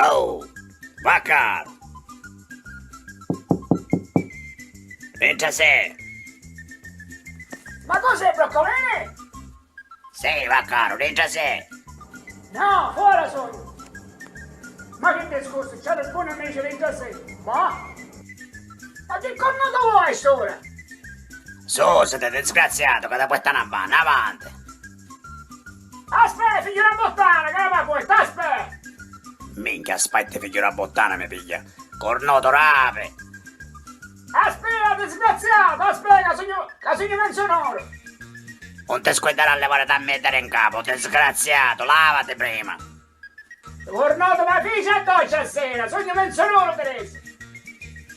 Oh, vaccaro. Entra se. Ma cos'è, broccolone? Sì, vaccaro, entra se. No, fuori sono. Ma che discorso, c'è da buono invece dentro a sé. Ma che cornuto vuoi ora? Su, siete disgraziato, che da questa una banna, avanti. Aspetta, figlio una bottana, che va questa, aspetta. Minchia, aspetta, figlio una bottana mi piglia. Cornoto rape. Aspetta, disgraziato, aspetta, che non sonoro. Non ti sguardare a levare da mettere in capo, disgraziato, lavati prima. Cornuto, ma figlia a doccia sera, sogno non sonoro, Teresa.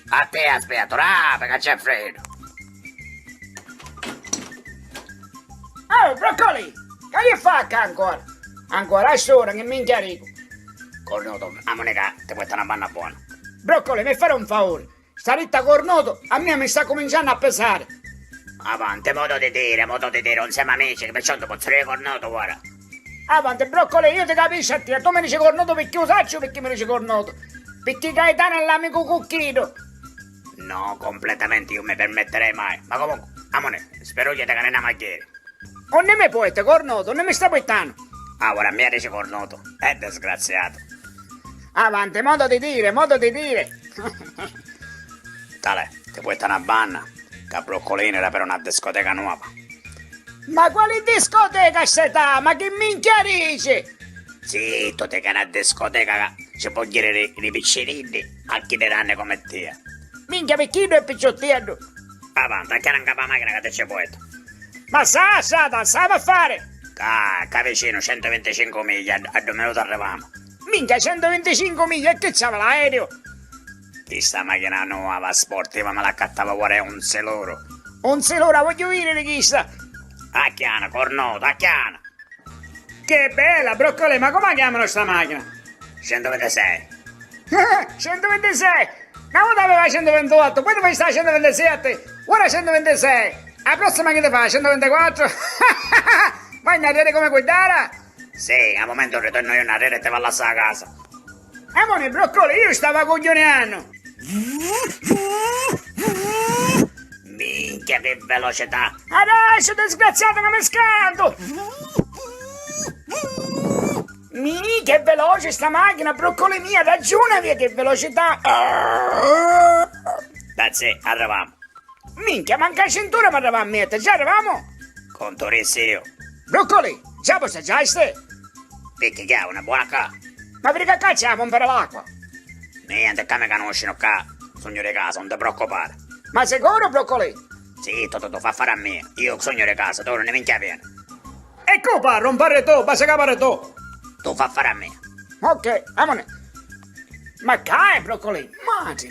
A te aspetta, rape, che c'è freddo. Oh, broccoli, che fa qua ancora? Ancora a sora, che minchia rico. Cornuto, a monica, ti puoi una banna buona. Broccoli, mi fare un favore. Sta ritta cornuto, a me mi sta cominciando a pesare. Avanti, modo di dire, non siamo amici, che perciò ti posso dire cornuto, guarda. Avanti, broccoli, io ti capisco a te. Tu mi dici cornuto perché usaccio, perché mi dici cornuto? Perché Gaetano è l'amico cucchino. No, completamente io mi permetterei mai. Ma comunque, amone, spero che te cane una maghiera. Non ne mi puoi, cornuto, non mi sta puttano. Ah, ora mi dice cornuto, è disgraziato. Avanti, modo di dire, modo di dire. Tale, ti puoi una banna, che broccolino era per una discoteca nuova. Ma quale discoteca c'è? Ma che minchia dici? Zitto, te che è una discoteca che ci può dire i piccirini a chi ne danno come te. Minchia, perché non è picciottello? Avanti, anche non capa macchina che te ci puoi. Ma sa, a fare? Che vicino, 125 miglia, a 2 minuti arriviamo. Minchia, 125 miglia, e che c'ava l'aereo? Questa macchina nuova, sportiva, me la accattava ora un loro. Un l'ora, voglio vedere chi sta. A chiana, cornuto, a chiana. Che bella, broccoli, ma come chiamano sta macchina? 126. 126! Una volta aveva 128, poi dove sta 127, ora 126. La prossima che ti fa? 124? Vai in arredo come guidare? Sì, al momento ritorno io in arredo e te va a casa. Amore, broccoli, io stavo coglioneando. Minchia, che velocità. Adesso, disgraziato, che mi scanto. Che veloce sta macchina, broccoli mia, ragione via, che velocità. That's it, arriviamo. Minchia, manca cintura per arrivare a mettere, già arriviamo? Con Torressi io. Broccoli, già posso già ste? Perché che è una buona ca. Ma perché cacciamo per l'acqua? Niente, che mi conoscono qua. Sogno di casa, non ti preoccupare. Ma sicuro, broccoli? Sì, tu fa fare a me. Io sogno di casa, tu non ne minchia viene. E come rompere tu, basta capare tu. Tu fa fare a me. Ok, amore. Ma che broccoli?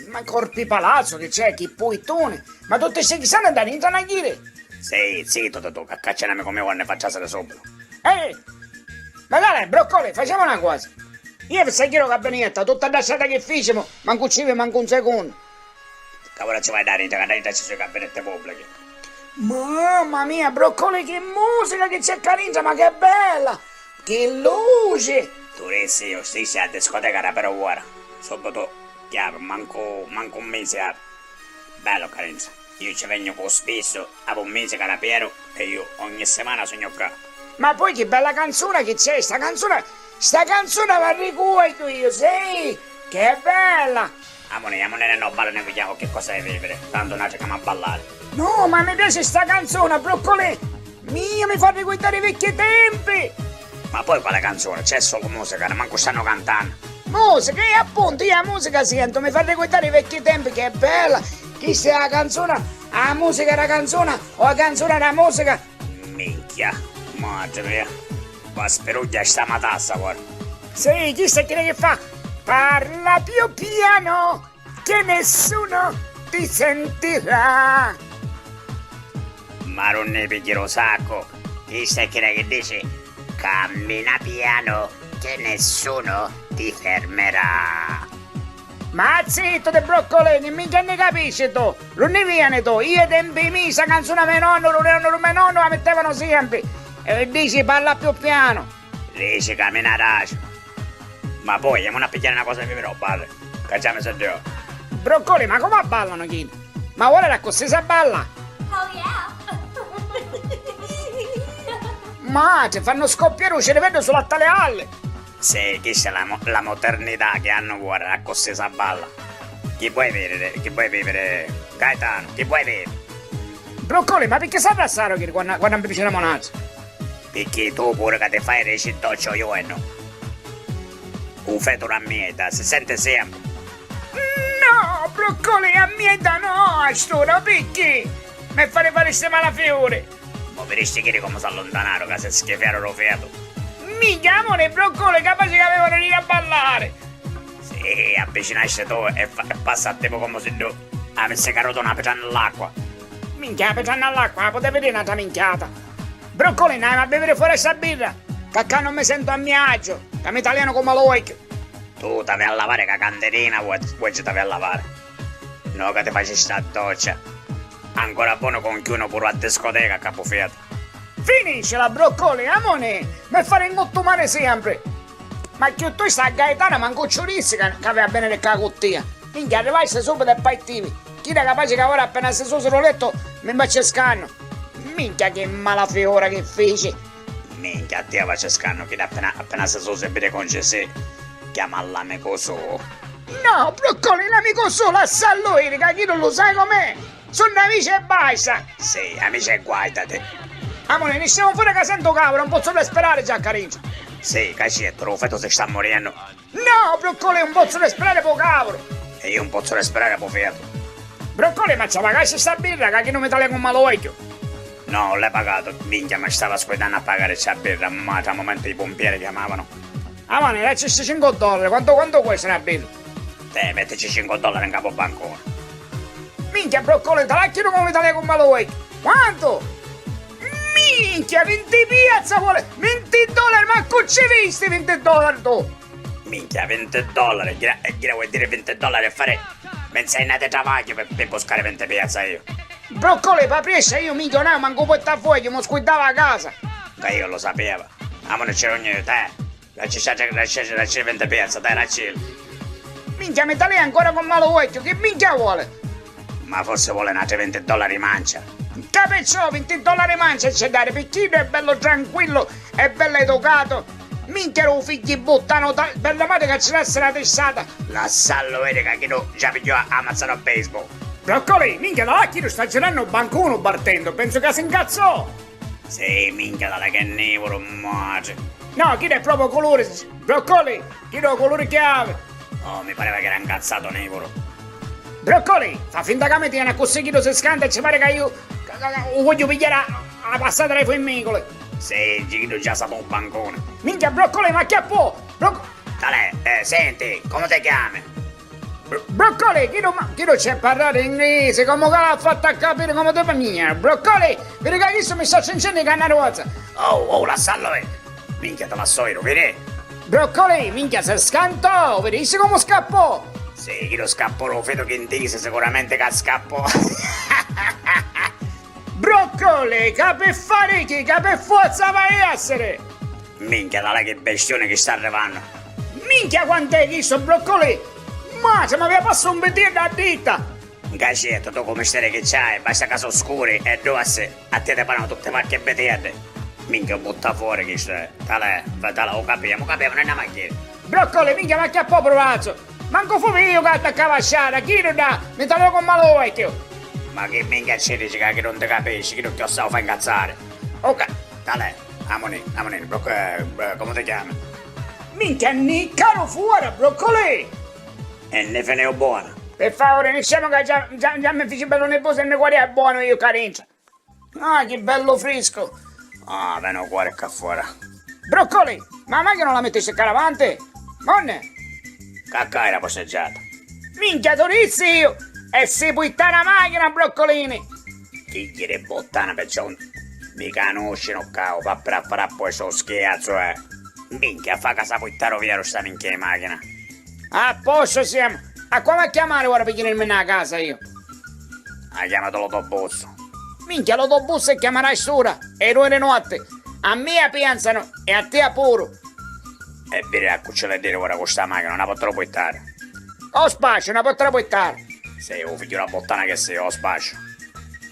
Ma corpi palazzo che c'è, chi puittone. Ma tutti questi che stanno andando in tanagire. Sì, tu, che cacciami come vuoi ne facciaselo subito. Ehi, ma dai, broccoli, facciamo una cosa. Io vi sai che ero cabinetta, tutta lasciata che facciamo, manco ci manco un secondo. Che ora ci vai da rete, che rete ci sono cabinette pubbliche. Mamma mia, broccoli, che musica che c'è carinza, ma che bella! Che luce! Torressi io, sì, a discoteca era per ora. Subito, chiaro, manco un mese. Bello, carenza. Io ci vengo con spesso, avevo un mese carapiero e io ogni settimana sogno qua. Ma poi che bella canzone che c'è, sta canzone va ricuoito io, sì, che bella! Amone no ballo ne vediamo che cosa devi vivere, tanto non c'è che a ballare. No, ma mi piace sta canzone, broccoli! Mia, mi fa riguardare i vecchi tempi! Ma poi quale canzone? C'è solo musica, non manco stanno cantando. Musica, e appunto io la musica sento, mi fa riguardare i vecchi tempi, che bella! Chi sia la canzone, la musica era canzone o la canzone era musica? Minchia, madre mia, ma speruglia sta matassa, guarda. Sì, chi sa che fa? Parla più piano, che nessuno ti sentirà. Ma non ne piglierò sacco, chi sa che dice? Cammina piano, che nessuno ti fermerà. Ma zitto de broccolini, mica ne capisci tu, non ne viene tu, io ai tempi miei sta canzone a mio nonno, mio nonno la mettevano sempre, e dici parla più piano. Dici camminare. Ma poi andiamo a pigliare una cosa di però, padre. Cacciamo se Dio. Broccoli, ma come ballano, Kid? Ma ora così si balla? Oh yeah! Ma ti fanno scoppiare un cervello sulla tale alle. Sì, questa è la modernità che hanno ora, a così si balla. Chi vuoi vedere? Chi vuoi vivere? Gaetano, chi vuoi vedere? Broccoli, ma perché sai passare Kid quando mi piace la monazza? Perché tu pure che ti fai recitoccio io e no. Un feto a mieta, si sente sempre. No, broccoli, a mieta no, a stura, perché? Mi fare fare queste malafiore. Ma vedresti che come si allontanarono, che si schifiarono feto. Mica, amore, broccoli, capace che avevano venire a ballare. Sì, avvicinasci tu e passa a tempo come se tu avessi caruto una pietra nell'acqua. Minchia, petrando all'acqua, potevi vedere un'altra minchiata. Broccoli, andiamo a bere fuori sta birra. Cacca non mi sento a mio agio, che mi italiano come lo vuoi. Tu ti vai a lavare che canderina, vuoi ci devi a lavare. No che ti facessi sta doccia. Ancora buono con chiuno pure a discoteca, capofiato. Finisce la broccoli, amore, mi fare ingottumare sempre. Ma che tu sta a Gaetana manco ciurizzi che aveva bene le cagottia. Minchia, arrivasse subito e paittivi. Chi era capace che ora appena si sul letto mi faccia scanno. Minchia che malafiora che fece. Minchia, a te faccio scanno, che appena si sono sempre con sé, chiama l'amico suo. No, broccoli, l'amico solo a San lui, che chi non lo sai com'è. Sono amici e basta. Sì, amici e guardate. Amore, ne stiamo fuori che sento cavolo, non posso sperare già, carincio. Sì, caccietto, lo feto si sta morendo. No, broccoli, non posso sperare po' cavolo. E io non posso sperare, po' fiato. Broccoli, ma ci pagasse sta birra, che chi non mi taglia con malo vecchio. No, non l'hai pagato, minchia, ma stava aspettando a pagare sta birra, ma tra momento i pompieri chiamavano. Amore, dacci $5, quanto cuesta una birra? Te, mettici $5 in capo bancone. Minchia, broccoli, te la chiedo come mi taglia con malo vecchio. Quanto? Minchia, 20 piazza vuole, $20, ma che ci visti $20 tu? Minchia, $20, che vuoi dire $20 e fare menzionate travaglio per buscare 20 piazza io. Broccoli, papriescia, io minchia non manco poi a fuoco, mi squidava a casa. Che io lo sapevo. Ma non c'era niente, lasciare 20 piazza, dai, lasciare. Minchia, mi taglia ancora con malo vecchio, che minchia vuole? Ma forse vuole altri $20 in mancia. Capeccio, $20 mancia c'è dare, perché è bello tranquillo e bello educato. Minchia, lo figli buttano, bella madre che ce l'ha la testata. La sallo vede che non già pigliò ammazzano a baseball. Broccoli, minchia, da chi lo sta girando il bancuno partendo, penso che si incazzò. Sì, minchia, dalla che nevolo, madre. No, chi è proprio colore, broccoli, chi è colore chiave. Oh, mi pareva che era incazzato nevolo. Broccoli, fa finta che mi tiene così chi lo si scanda e ci pare che io voglio pigliare a passata dai fiammicoli. Sì, Gino già stato un bancone. Minchia, broccoli, ma che può? Dale, senti, come ti chiami? Broccoli, chi non c'è a parlare inglese, come l'ha fatto a capire come deve venire? Broccoli, vedi che adesso mi sto cingendo di canna. Oh, la sallo, minchia, te la so io, vedi? Broccoli, minchia, se scantò, vedi come scappò? Sì, chi lo scappo lo vedo che in dise sicuramente che scappo. Broccoli, che per fare che per forza vai a essere? Minchia, dalla che bestione che sta arrivando. Minchia, quant'è che sto broccoli? Ma se mi aveva passato un bicchiere da ditta. Gacetto, tu come stai che c'hai, basta che sono scuri e dosse, a te te fanno tutte qualche betiere. Minchia, butta fuori che stai. Tale, lo capiamo, non è una macchina. Broccoli, minchia, ma che ha provato? Manco fu io che attaccava a sciara, chi non dà? Mi taglio con malo vecchio. Ma che minchia ci dici che non ti capisci, che non ti ossavo fa incazzare. Ok. Tale, amoni, come ti chiami? Minchia, niccano fuori, broccoli. E ne feneo buona. Per favore, iniziamo che già mi feci bello nervoso e il mio cuore è buono io, carinza. Ah, che bello fresco. Ah, bene, cuore qua fuori. Broccoli, ma mai che non la mettessi caravante? Monne? Cacca era passeggiata. Minchia, Torizzi io! E si puttana la macchina, broccolini! Figli di bottana, perciò mi conoscono, cavo, per fare poi so scherzo, Minchia, fa che sa puttare via sta minchia di macchina. A posto siamo. A come a chiamare ora per chiamarmi a casa io? Ha chiamato l'autobus. Minchia, l'autobus chiamerai sora, e 2 di notte. A me pensano e a te pure. E dire a cucciolo dire ora con sta macchina, non la potrò buttare. Ho spaccio, non potrò buttare. Sei un figlio una bottana che sei, ho spaccio.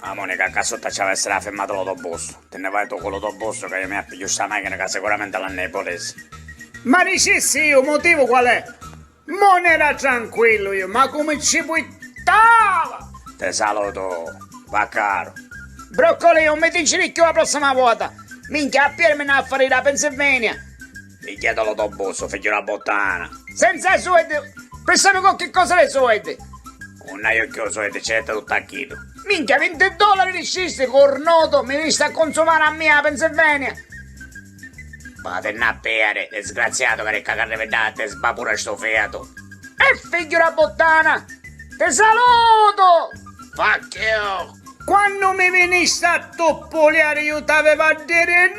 La Monica a sotto ci avesse la fermata l'autobus. Te ne vai tu con l'autobus che io mi appiglio sta macchina che sicuramente l'hanno nei polesi. Ma dicessi io, motivo qual è? Non era tranquillo io, ma come ci buttava? Te saluto, va caro. Broccoli, non mi dici ricchio la prossima volta. Minchia, a piedi me ne a fare la Pennsylvania. Ti chiedo l'autobus, figlio una bottana. Senza soldi, pensami con che cosa le soldi. Un aio chiuso e c'è tutto a chilo. Minchia, $20 di sciste, cornoto, mi sta a consumare a mia Pennsylvania. Vate a bere, disgraziato che le cagare vedate, sbapura sto feato. E figlio la bottana, ti saluto! Fuck you! Quando mi veniste a toppoliare io t'avevo a dire